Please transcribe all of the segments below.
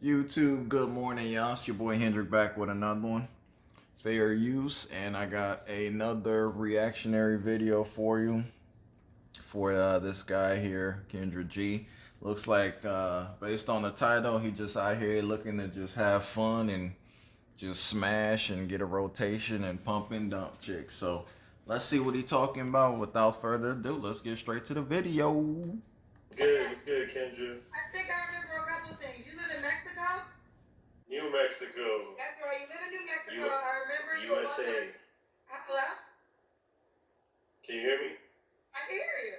YouTube, good morning, y'all. It's your boy Hendrick back with another one. Fair use, and I got another reactionary video for you for this guy here, Kendra G. Looks like, based on the title, he just out here looking to just have fun and just smash and get a rotation and pump and dump chicks. So let's see what he talking about. Without further ado, let's get straight to the video. Good, it's good, Kendra. I think I remember a couple things. You live in Mexico? New Mexico, That's right. You live in New Mexico. U- I remember you were USA. Hello? Can you hear me? I can hear you.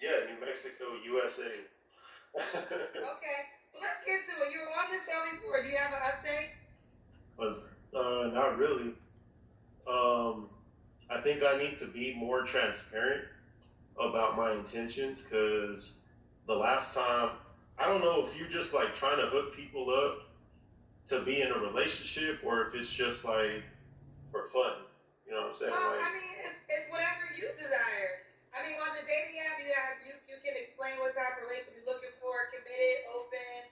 Yeah, New Mexico, USA. Okay. So let's get to it. You were on this show before. Do you have an update? Not really. I think I need to be more transparent about my intentions because the last time, I don't know if you're just like trying to hook people up to be in a relationship or if it's just like for fun. You know what I'm saying? Well, I mean, it's whatever you desire. I mean, on the dating app, you can explain what type of relationship you're looking for: committed, open,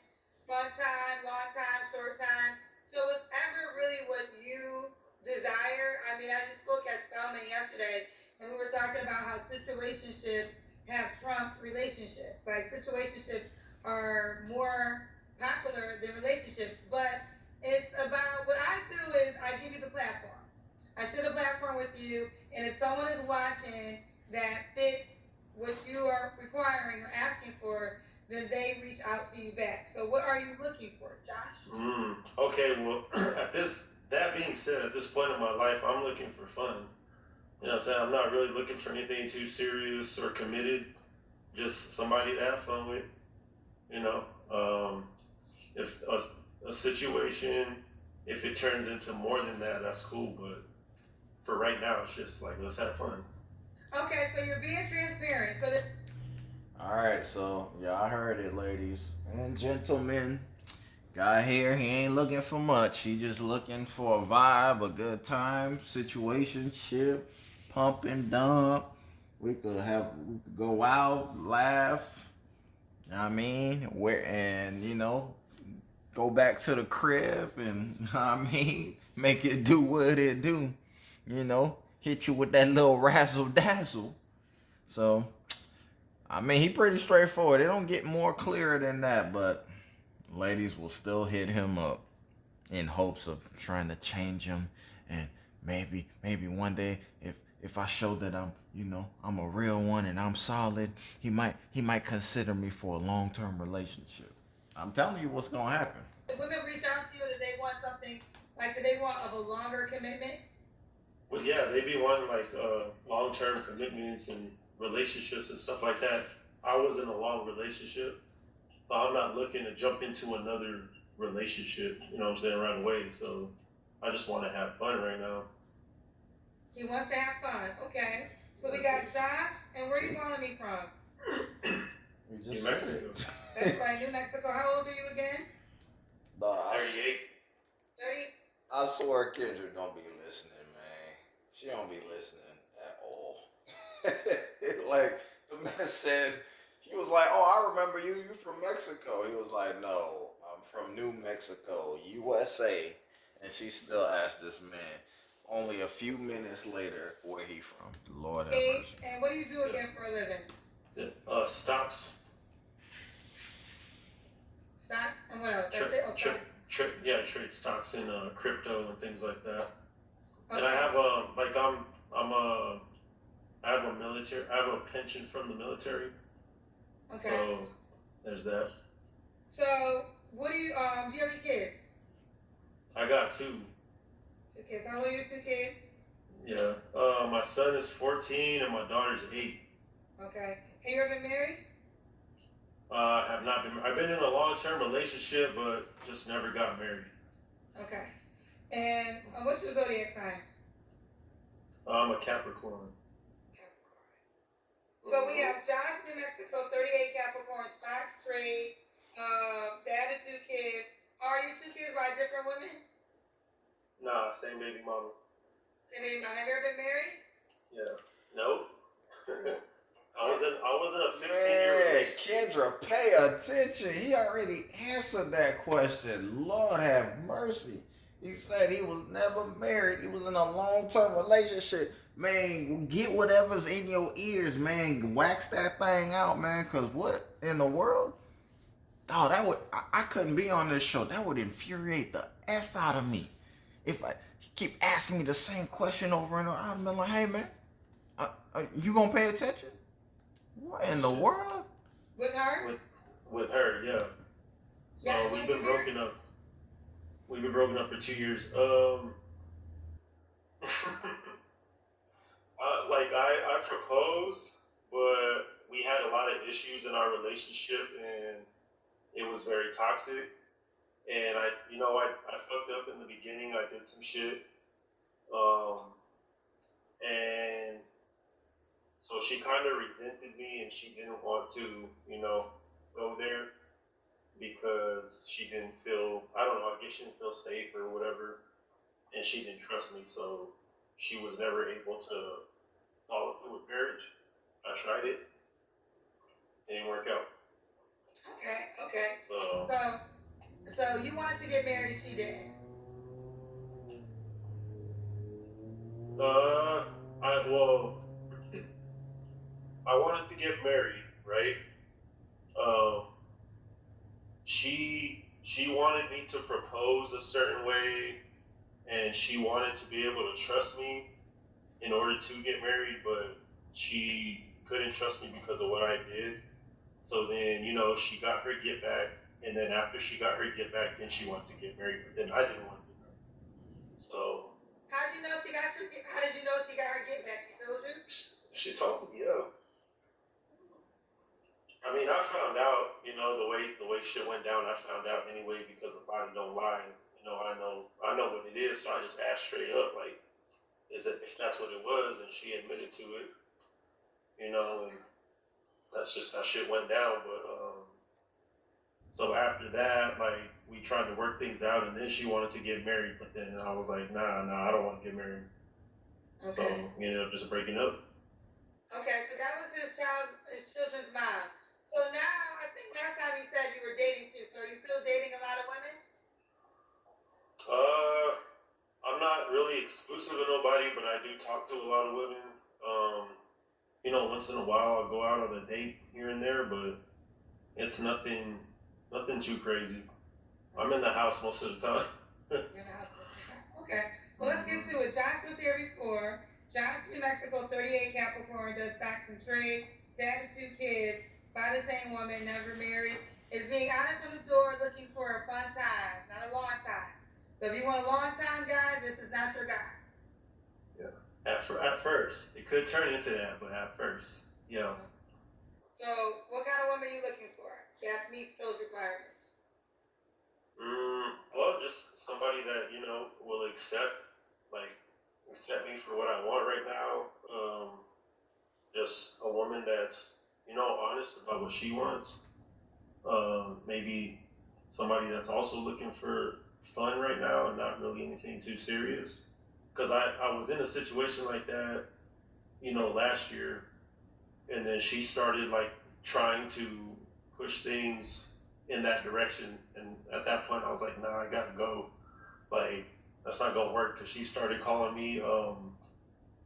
fun time, long time, short time. So it's ever really what you desire. I mean, I just spoke at Spelman yesterday, and we were talking about how situationships have trumped relationships. Like situationships are more popular than relationships, but it's about what I do is I give you the platform. I share the platform with you, and if someone is watching that fits what you are requiring or asking for, then they reach out to you back. So, what are you looking for, Josh? Okay, well, that being said, at this point in my life, I'm looking for fun. You know what I'm saying? I'm not really looking for anything too serious or committed. Just somebody to have fun with. You know, if a situation, if it turns into more than that, that's cool. But for right now, it's just like let's have fun. Okay, so you're being transparent. So that All right, so y'all heard it, ladies and gentlemen. Guy here, he ain't looking for much. He just looking for a vibe, a good time, situationship, pump and dump. We could go out, laugh. You know what I mean, go back to the crib and you know what I mean, make it do what it do. Hit you with that little razzle dazzle. So I mean, he pretty straightforward. It don't get more clearer than that, but ladies will still hit him up in hopes of trying to change him, and maybe one day if I show that I'm a real one and I'm solid, he might consider me for a long-term relationship. I'm telling you what's gonna happen. if women reach out to you, that they want something like that they want of a longer commitment. Well, yeah, they be wanting like long-term commitments and relationships and stuff like that. I was in a long relationship, so I'm not looking to jump into another relationship. You know what I'm saying, right away. So I just want to have fun right now. He wants to have fun. Okay. So we got Josh, and where are you calling me from? You New just said Mexico. it. That's right, New Mexico. How old are you again? Nah, 38. 30. I swear Kendra don't be listening, man. She don't be listening at all. Like the man said, he was like, "Oh, I remember you. You from Mexico?" He was like, "No, I'm from New Mexico, USA." And she still asked this man, only a few minutes later, where he from. Lord have Hey, mercy. and what do you do Yeah. again for a living? Yeah. Stocks. Stocks and what else? That's Trip, it. Oh, trip, stocks. yeah, trade stocks in crypto and things like that. And I Okay. have I'm I have a military, I have a pension from the military. Okay. So there's that. So what do you have any kids? I got two. Two kids. How old are your two kids? Yeah. My son is 14 and my daughter's 8. Okay. Have you ever been married? Have not been. I've been in a long-term relationship, but just never got married. Okay. And what's your zodiac sign? I'm a Capricorn. Capricorn. So we have Josh, New Mexico, 38 Capricorn, stocks trade, dad of two kids. Are your two kids by different women? Nah, same baby mama. Say maybe not. Have you ever been married? Yeah. Nope. No. I was in a 15-year Man, relationship. Kendra, pay attention. He already answered that question. Lord have mercy. He said he was never married. He was in a long-term relationship. Man, get whatever's in your ears, man. Wax that thing out, man. Cause what in the world? Oh, that would I couldn't be on this show. That would infuriate the F out of me. If I keep asking me the same question over and over, I'd have been like, hey man, you gonna pay attention? What in the world? With her? With her, yeah. Yeah, So you we've want to been get married? broken up. We've been broken up for 2 years. Like I proposed, but we had a lot of issues in our relationship, and it was very toxic. And I fucked up in the beginning. I did some shit, um, and so she kind of resented me, and she didn't want to, go there because she didn't feel, I don't know, I guess she didn't feel safe or whatever, and she didn't trust me, so she was never able to follow through with marriage. I tried it, it didn't work out. Okay, okay. So, So you wanted to get married, she did. uh, well, I wanted to get married, right? Um, she wanted me to propose a certain way, and she wanted to be able to trust me in order to get married, but she couldn't trust me because of what I did. So then, she got her get back, and then after she got her get back, then she wanted to get married, but then I didn't want to get married. So How did you know she got her? How did you know she got her get back? She told you. she told me, yeah. I mean, I found out, the way shit went down. I found out anyway because the body don't lie. I know what it is. So I just asked straight up, like, is it if that's what it was, and she admitted to it, and that's just how shit went down. But so after that, like, we tried to work things out, and then she wanted to get married, but then I was like, nah, I don't want to get married. Okay. So we ended up just breaking up. Okay, so that was his children's mom. So now, I think last time you said you were dating too. So are you still dating a lot of women? Uh, I'm not really exclusive with nobody, but I do talk to a lot of women. Um, once in a while I'll go out on a date here and there, but it's nothing too crazy. I'm in the house most of the time. You're in the house most of the time. Okay. Well, let's get to it. Josh was here before. Josh, New Mexico, 38 Capricorn, does stocks and trade, dad of 2 kids, by the same woman, never married, is being honest from the door, looking for a fun time, not a long time. So if you want a long time guy, this is not your guy. Yeah. At first, it could turn into that, but at first, yeah. So what kind of woman are you looking for that meets those requirements? Well, just somebody that will accept me for what I want right now. Just a woman that's honest about what she wants. Maybe somebody that's also looking for fun right now and not really anything too serious. Because I was in a situation like that, last year, and then she started like trying to push things in that direction, and at that point I was like, nah, I gotta go. Like, that's not gonna work, because she started calling me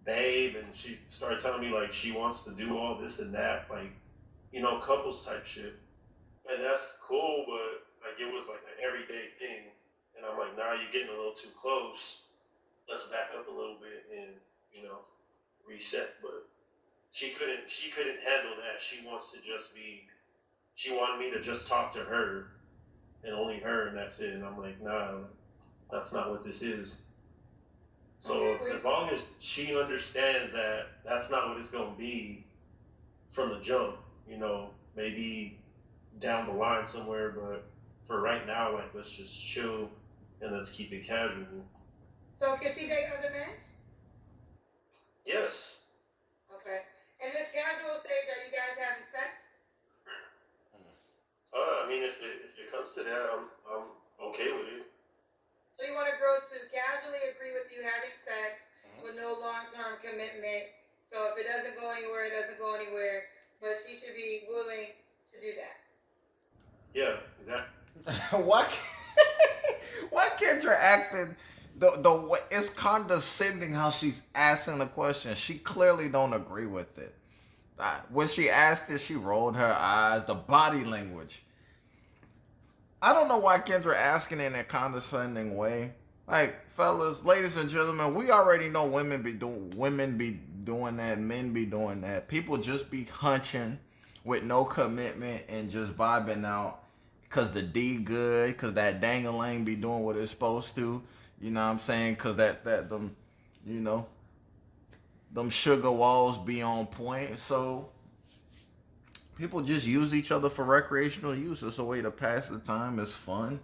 babe, and she started telling me like she wants to do all this and that, like, couples type shit. And that's cool, but like it was like an everyday thing. And I'm like, nah, you're getting a little too close. Let's back up a little bit and, you know, reset. But she couldn't handle that. She wanted me to just talk to her and only her, and that's it. And I'm like, nah, that's not what this is. So as long as she understands that that's not what it's gonna be from the jump, maybe down the line somewhere, but for right now, like, let's just chill and let's keep it casual. So can she date other men? Yes. Okay. In this casual stage, are you guys having sex? I mean, if it comes to that, I'm okay with it. So you want a girl to casually agree with you having sex with no long-term commitment. So if it doesn't go anywhere, it doesn't go anywhere. but she should be willing to do that. Yeah, exactly. why why Kendra acting the way it's condescending how she's asking the question. She clearly don't agree with it. When she asked it, she rolled her eyes. The body language. I don't know why Kendra asking in a condescending way. Like, fellas, ladies and gentlemen, we already know women be doing that, men be doing that. People just be hunching with no commitment and just vibing out cause the D good, cause that dang-a-lang be doing what it's supposed to. You know what I'm saying? Cause that them, you know, them sugar walls be on point. So people just use each other for recreational use. It's a way to pass the time. It's fun.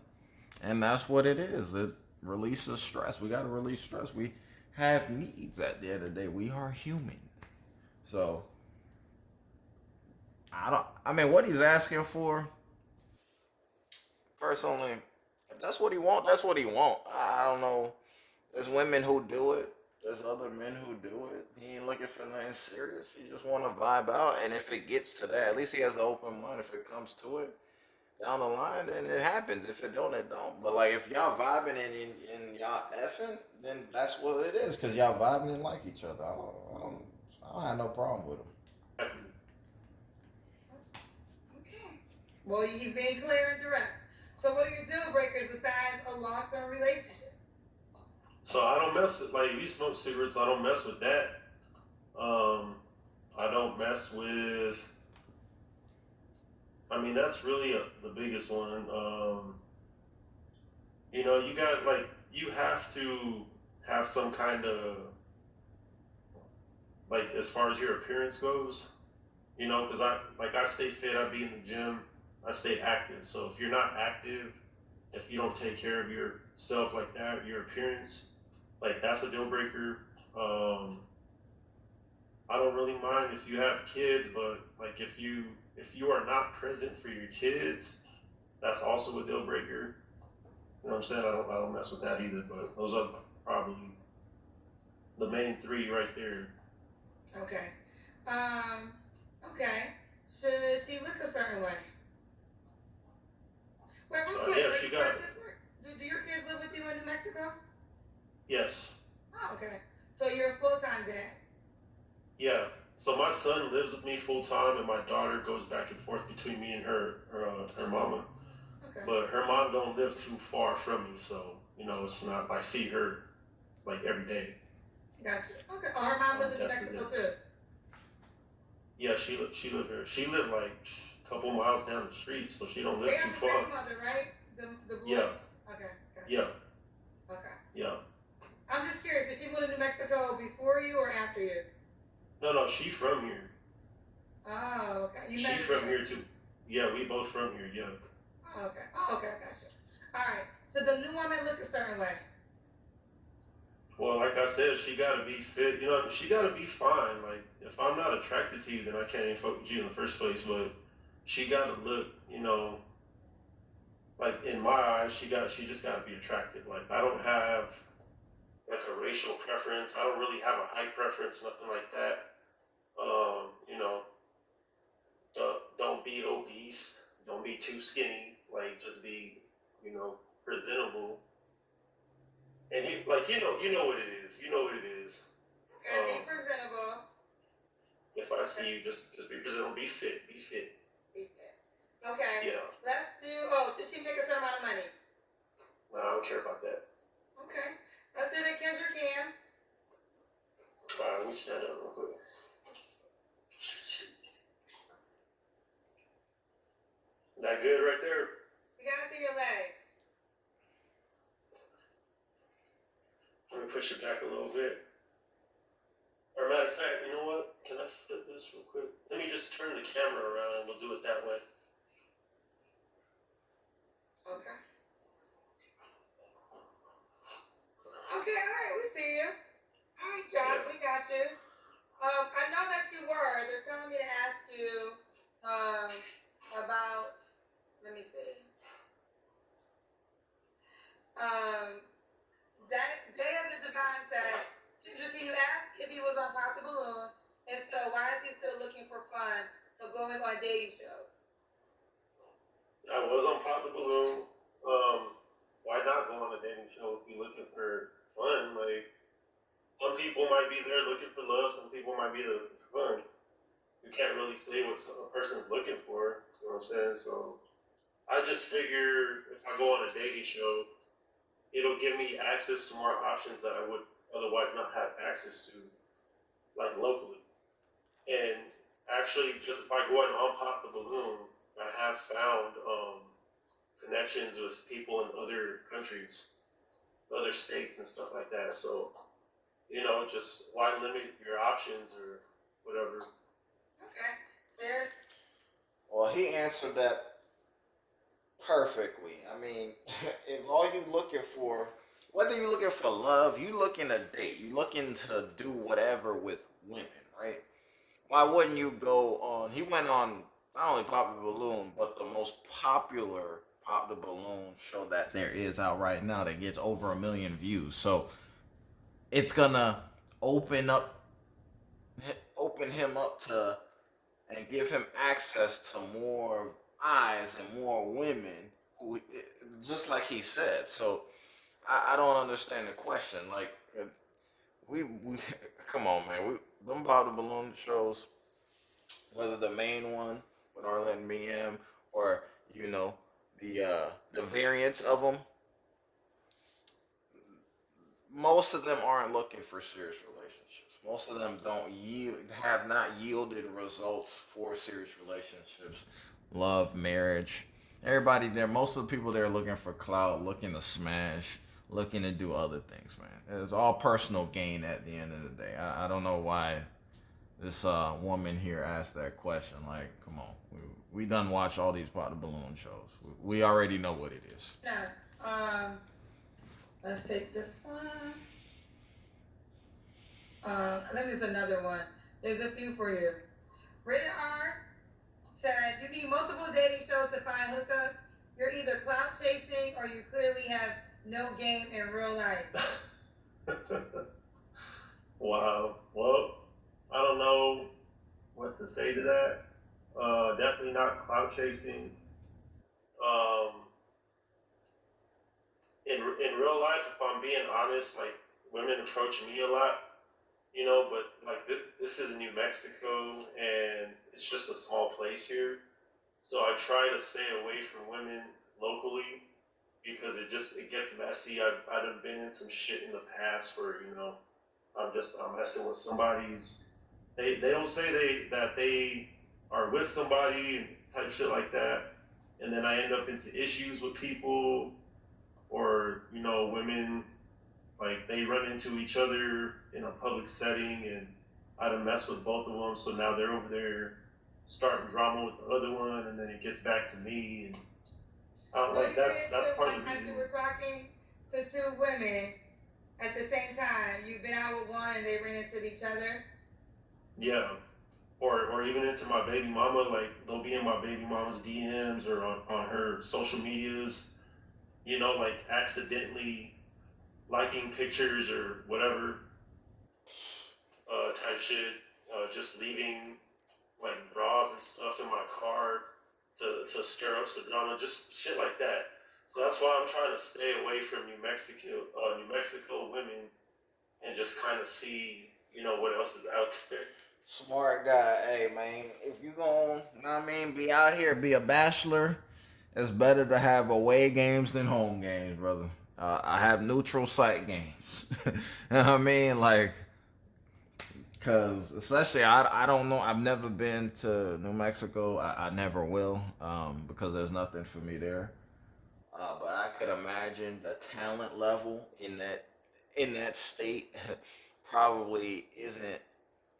And that's what it is. It releases stress. We got to release stress. We have needs at the end of the day. We are human. So, I mean, what he's asking for, personally, if that's what he want, that's what he want. I don't know. There's women who do it. There's other men who do it. He ain't looking for nothing serious. He just want to vibe out. And if it gets to that, at least he has the open mind. If it comes to it, down the line, then it happens. If it don't, it don't. But like if y'all vibing and y'all effing, then that's what it is. Cause y'all vibing and like each other. I don't have no problem with them. Okay. Well, he's being clear and direct. So, what are your deal breakers besides a long-term relationship? So I don't mess with, like, if you smoke cigarettes, I don't mess with that. I don't mess with. I mean, that's really the biggest one. You know, you got like you have to have some kind of like as far as your appearance goes. You know, because I stay fit. I be in the gym. I stay active. So if you're not active, if you don't take care of yourself like that, your appearance, like that's a deal breaker. Um, I don't really mind if you have kids, but like if you are not present for your kids, that's also a deal breaker. You know what I'm saying? I don't mess with that either. But those are probably the main three right there. Okay. Um, okay. Should she look a certain way? Wait, real quick. Yeah, Are she you got it. present for? Do your kids live with you in New Mexico? Yes. Oh, okay. So you're a full-time dad. Yeah. So my son lives with me full time, and my daughter goes back and forth between me and her mama. Okay. But her mom don't live too far from me, so you know it's not. I see her like every day. Gotcha. Okay. Oh, her mom lives in New Definitely. Mexico too. Yeah, she lived here. She lived like a couple miles down the street, so she don't live They too have the far. same mother, right? The boys. Yeah, Okay. Gotcha. yeah, Okay. yeah. I'm just curious. Did she move to New Mexico before you or after you? No, she from here. Oh, okay. You She met her from here. here too. Yeah, we both from here. Yeah. Oh, okay. Oh, okay. Gotcha. All right. So the new woman look a certain way. Well, like I said, she gotta be fit. You know, she gotta be fine. Like if I'm not attracted to you, then I can't even fuck with you in the first place. But she gotta look. You know, like in my eyes, she just gotta be attractive. Like I don't have like a racial preference. I don't really have a height preference, nothing like that. You know, don't be obese. Don't be too skinny. Like just be, you know, presentable. And like you know what it is. You know what it is. Okay. Be Um, presentable. if I Okay. see you, just be presentable. Be fit. Be fit. Be fit. Okay. Yeah. Let's do. Oh, should she make a certain amount of money? No, I don't care about that. Okay. Let's do the Kendra Cam. All right, let me stand up real quick. That good right there. You gotta see your legs. Let me push it back a little bit. Or matter of fact, you know what? Can I flip this real quick? Let me just turn the camera around and we'll do it that way. Okay. Okay. All right. We see you. All right, Josh. Yeah. We got you. I know that you were. They're telling me to ask you about. Let me see. Um, that Day of the Divine said, Kendra, can you ask if he was on Pop the Balloon? And so, why is he still looking for fun? He'll go dating shows? I was on Pop the Balloon. Why not go on a dating show if you're looking for fun? Like, some people might be there looking for love, some people might be there looking for fun. You can't really say what a person's looking for. You know what I'm saying? So I just figure if I go on a dating show, it'll give me access to more options that I would otherwise not have access to, like locally. And actually, just by going on Pop the Balloon, I have found connections with people in other countries, other states, and stuff like that. So, just why limit your options or whatever? Okay, fair. Well, he answered that perfectly. I mean, if all you looking for, whether you're looking for love, you looking to date, you looking to do whatever with women, right? Why wouldn't you go on? He went on not only Pop the Balloon, but the most popular Pop the Balloon show that there is out right now that gets over 1 million views. So it's gonna open up, open him up to, and give him access to more eyes and more women, who, just like he said. So I don't understand the question. Like, we come on, man. Them Pop the Balloon shows, whether the main one with Arlen Miem or you know the variants of them, most of them aren't looking for serious relationships. Most of them don't yield, have not yielded results for serious relationships, love, marriage. Everybody there, most of the people there are looking for clout, looking to smash, looking to do other things, man. It's all personal gain at the end of the day. I don't know why this woman here asked that question. Like, come on, we done watch all these Pop the Balloon shows. We already know what it is. No. Let's take this one. And then there's another one. There's a few for you. Rated R said you need multiple dating shows to find hookups. You're either clout chasing or you clearly have no game in real life. Wow. Well, I don't know what to say to that. Definitely not clout chasing. Um, in real life, if I'm being honest, like women approach me a lot, but like this is New Mexico and it's just a small place here, so I try to stay away from women locally because it gets messy. I've been in some shit in the past where I'm messing with somebody's. They don't say that they are with somebody and type shit like that, and then I end up into issues with people, or women like they run into each other in a public setting, and I done mess with both of them, so now they're over there starting drama with the other one, and then it gets back to me, and I don't So like you that's did part two, of the as reason. you were talking to two women at the same time. You've been out with one and they ran into each other. Yeah, or even into my baby mama, like they'll be in my baby mama's DMs or on her social medias, like accidentally liking pictures or whatever, type shit, just leaving like bras and stuff in my car to stir up some drama, just shit like that. So that's why I'm trying to stay away from New Mexico women, and just kind of see, what else is out there. Smart guy. Hey, man, if you gon', know what I mean, be out here, be a bachelor, it's better to have away games than home games, brother. I have neutral site games. You know what I mean? Like, because especially, I don't know. I've never been to New Mexico. I never will, because there's nothing for me there. But I could imagine the talent level in that state probably isn't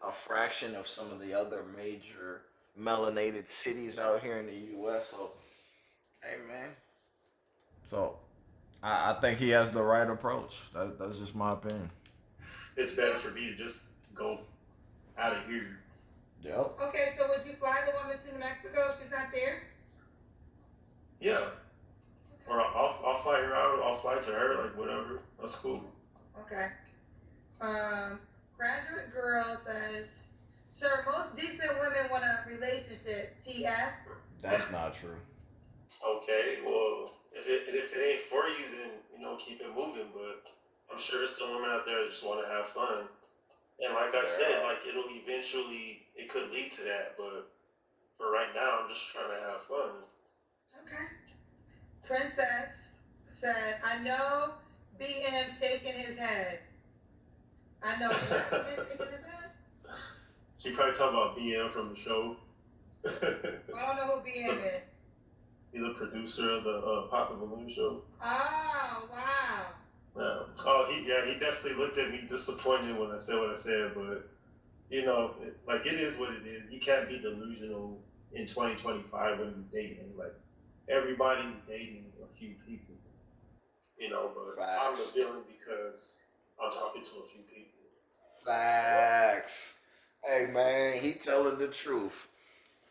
a fraction of some of the other major melanated cities out here in the U.S. So, hey, man. So I think he has the right approach. That's just my opinion. It's better for me to just go out of here. Yep. Okay, so would you fly the woman to New Mexico if she's not there? Yeah, or I'll fly her out. I'll fly to her. Like whatever. That's cool. Okay. Graduate girl says, Sir, most decent women want a relationship. TF. That's not true. Okay, well, if it ain't for you, then keep it moving. But I'm sure there's some women out there that just want to have fun. And like I There said, are. like it could lead to that. But for right now, I'm just trying to have fun. Okay. Princess said, I know BM shaking his head. I know BM is shaking his head. She probably talking about BM from the show. I don't know who BM is. He's a producer of the Papa Balloon show. Oh, wow. Yeah. Oh, he definitely looked at me disappointed when I said what I said, but like it is what it is. You can't be delusional in 2025 when you're dating. Like everybody's dating a few people, but I'm Facts. revealing because I'm talking to a few people. Facts. Hey man, he telling the truth.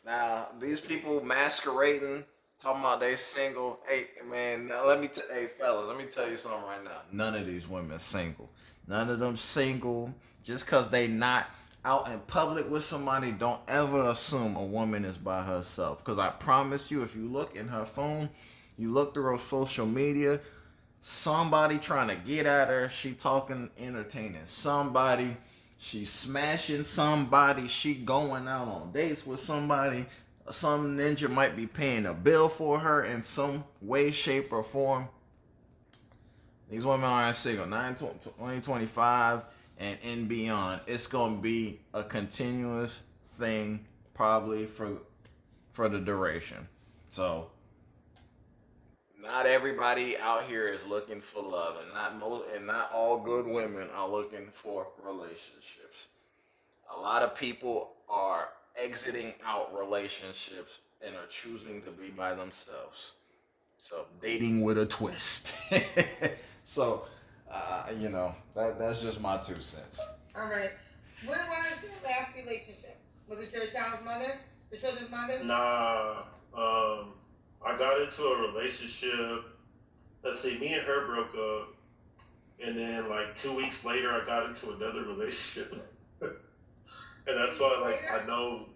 Now these people masquerading, talking about they single. Hey man, now hey fellas, let me tell you something right now. None of these women single. None of them single. Just cause they not out in public with somebody, don't ever assume a woman is by herself. Cause I promise you, if you look in her phone, you look through her social media, somebody trying to get at her, she talking, entertaining somebody, she smashing somebody, she going out on dates with somebody, some ninja might be paying a bill for her in some way, shape, or form. These women aren't single. 2025 and beyond, it's gonna be a continuous thing, probably for the duration. So not everybody out here is looking for love, and not all good women are looking for relationships. A lot of people are exiting out relationships and are choosing to be by themselves. So dating with a twist. So, that's just my 2 cents. All right. When was your last relationship? Was it your child's mother? The children's mother? Nah, I got into a relationship. Let's see, me and her broke up, and then like 2 weeks later, I got into another relationship, and that's why like I know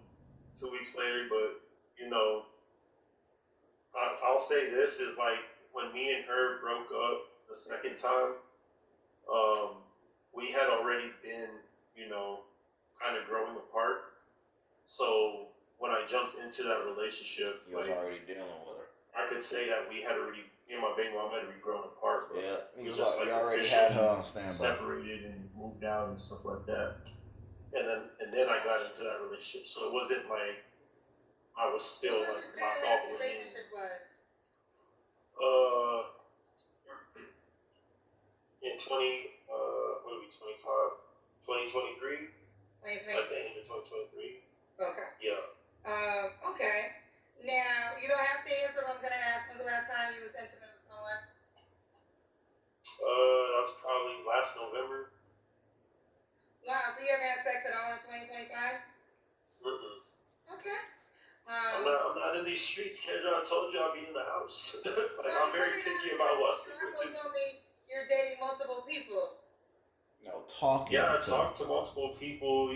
2 weeks later. But I'll say this is like when me and her broke up the second time, um, we had already been kind of growing apart. So when I jumped into that relationship, You was like already dealing with her. I could say that we had already, me and my baby mom had already grown apart, but Yeah, we just like you already had her officially on standby. separated and moved out and stuff like that. And then I got into that relationship, so it wasn't like I was What still was like your locked last all the way in. relationship was? Uh, in what are we 25, 2023, Wait, like the end of 2023. Okay. Yeah. Okay. Now, you don't have to answer, but I'm going to ask, when's the last time you was intimate with someone? That was probably last November. Wow, so you haven't had sex at all in 2025? Mm-mm. Okay. I'm not in these streets, Kendra. I told you I'll be in the house. Like Well, I'm very picky about what I sleep with too. told me you're dating multiple people. No, talking Yeah, I to. talked to multiple people.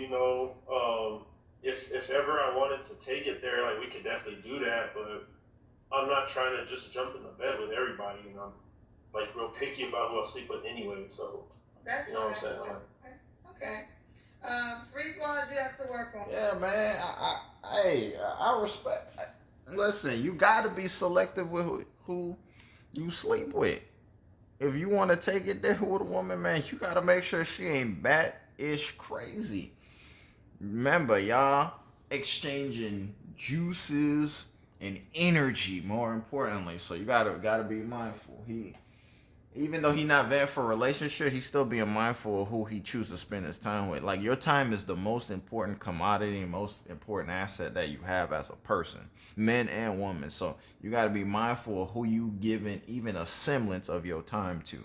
If ever I wanted to take it there, like we could definitely do that. But I'm not trying to just jump in the bed with everybody, and I'm like real picky about who I sleep with anyway. So That's you know what I'm fine. saying? Like, Okay. 3 flaws you have to work on. Yeah, man. I respect. Listen, you got to be selective with who you sleep with. If you want to take it there with a woman, man, you got to make sure she ain't bat-ish crazy. Remember, y'all exchanging juices and energy, more importantly. So you gotta be mindful. Even though he not there for a relationship, he's still being mindful of who he chooses to spend his time with. Like your time is the most important commodity, most important asset that you have as a person, men and women. So you got to be mindful of who you giving even a semblance of your time to.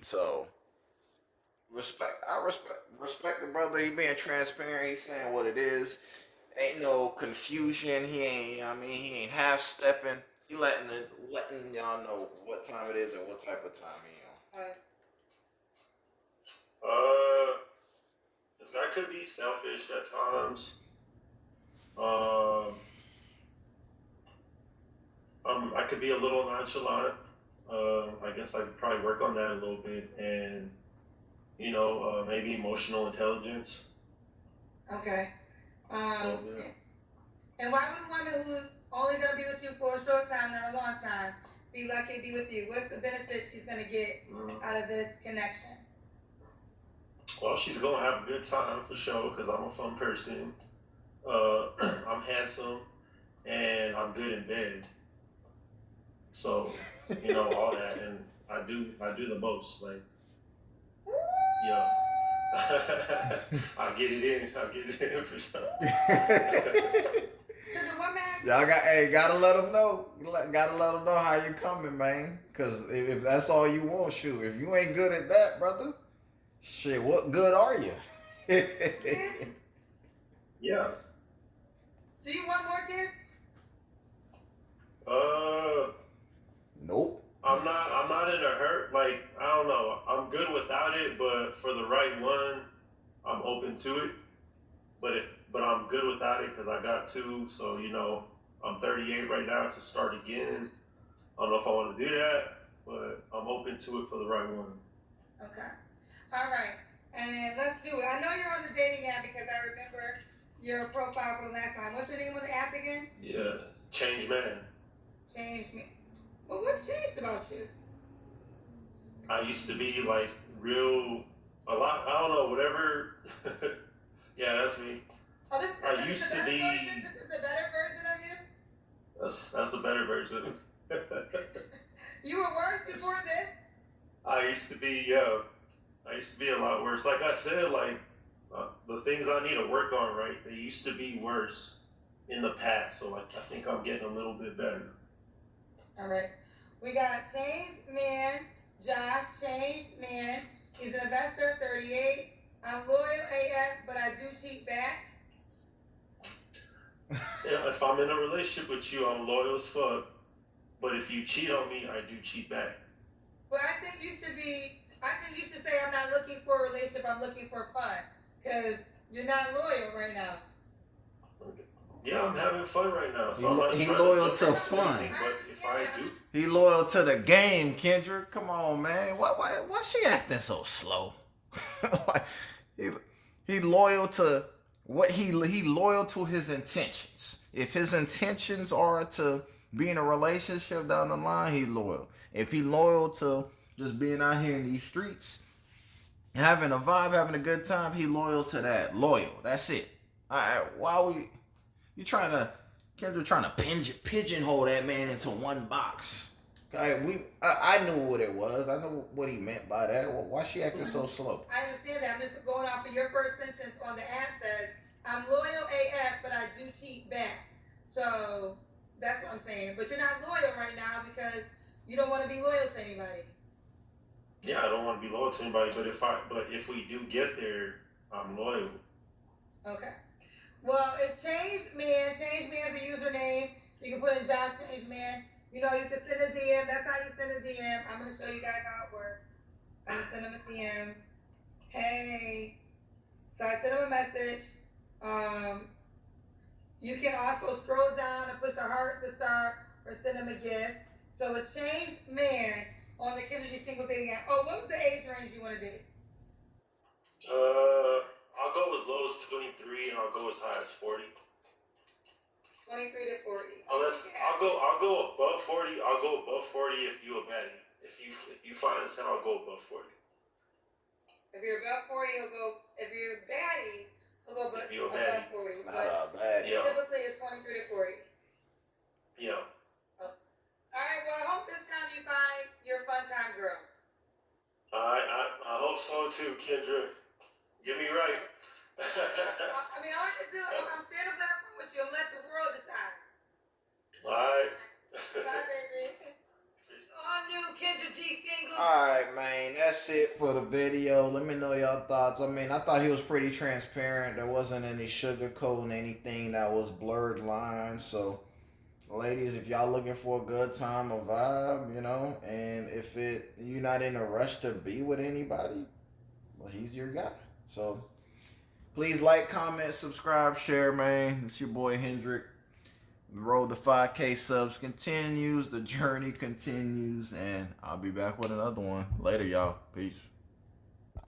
So respect the brother. He being transparent. He's saying what it is. Ain't no confusion. He ain't half stepping. He letting y'all know what time it is and what type of time he on. uh, This guy could be selfish at times. Um, I could be a little nonchalant. I guess I could probably work on that a little bit, and maybe emotional intelligence. Okay. So Um, yeah. and why would a woman who's only gonna be with you for a short time, not a long time, be lucky to be with you? What's the benefit she's gonna get Mm. out of this connection? Well, she's gonna have a good time for sure because I'm a fun person. I'm handsome and I'm good in bed. So all that, and I do the most. Like, yeah. I'll get it in. I'll get it in for sure. Does a woman have Y'all gotta let them know. Gotta let them know how you coming, man. Cause if that's all you want, shoot. If you ain't good at that, brother, shit, what good are you? kids? Yeah. Do you want more kids? Uh, Nope. I'm not in a hurt. Like, I don't know. I'm good without it, but for the right one, I'm open to it. But I'm good without it because I got two. So I'm 38 right now to start again. I don't know if I want to do that, but I'm open to it for the right one. Okay. All right. And let's do it. I know you're on the dating app because I remember your profile from last time. What's your name on the app again? Yeah, change man. Change me. Well, what's changed about you? I used to be like real, a lot. I don't know, whatever. Yeah, that's me. Oh, this I is used the to better be. version? This is the better version of you? That's a better version. You were worse before this? I used to be. Yeah, I used to be a lot worse. Like I said, like the things I need to work on, right? They used to be worse in the past. So like I think I'm getting a little bit better. All right. We got changed man, Josh, changed man. He's an investor, 38. I'm loyal AF, but I do cheat back. Yeah, if I'm in a relationship with you, I'm loyal as fuck. But if you cheat on me, I do cheat back. Well, I think you should say I'm not looking for a relationship, I'm looking for fun. Because you're not loyal right now. Yeah, I'm having fun right now, so I'm not He trying loyal to to jump fun. anything, but if I do, He loyal to the game, Kendra. Come on, man. Why she acting so slow? Like, he loyal to what he loyal to his intentions. If his intentions are to be in a relationship down the line, he loyal. If he loyal to just being out here in these streets, having a vibe, having a good time, he loyal to that. Loyal. That's it. Alright, you trying to Kendra trying to pigeonhole that man into one box. Okay, I knew what it was. I knew what he meant by that. Why she acting so slow? I understand that. I'm just going off of your first sentence on the app says, I'm loyal AF, but I do cheat back. So that's what I'm saying. But you're not loyal right now because you don't want to be loyal to anybody. yeah, I don't want to be loyal to anybody. But if we do get there, I'm loyal. Okay. Well, it's changed man. Changed man's a username. You can put in Josh Changed Man. You can send a DM. That's how you send a DM. I'm gonna show you guys how it works. I'm gonna send him a DM. Hey. So I sent him a message. You can also scroll down and push a heart to start or send him a gift. So it's changed man on the Kennedy single dating app. Oh, what was the age range you want to date? I'll go as low as 23, and I'll go as high as 40. 23 to 40. Unless I'll go above 40. I'll go above 40 if you a baddie. If you find us, then I'll go above 40. If you're above 40, he'll go. If you're a baddie, he'll go If you're a above baddie. 40. Not But bad. Yeah. typically it's 23 to 40. Yeah. All right. Well, I hope this time you find your fun time girl. I hope so too, Kendra. Get me right. I mean, all I can do, I'm sharing a platform with you and let the world decide. Alright. Bye, baby. All new Kendra G single. Alright, man. That's it for the video. Let me know your thoughts. I mean, I thought he was pretty transparent. There wasn't any sugarcoating anything that was blurred lines. So, ladies, if y'all looking for a good time, a vibe, and if you're not in a rush to be with anybody, well, he's your guy. So, Please like, comment, subscribe, share, man. It's your boy Hendrick. The road to 5K subs continues. The journey continues. And I'll be back with another one. Later, y'all. Peace.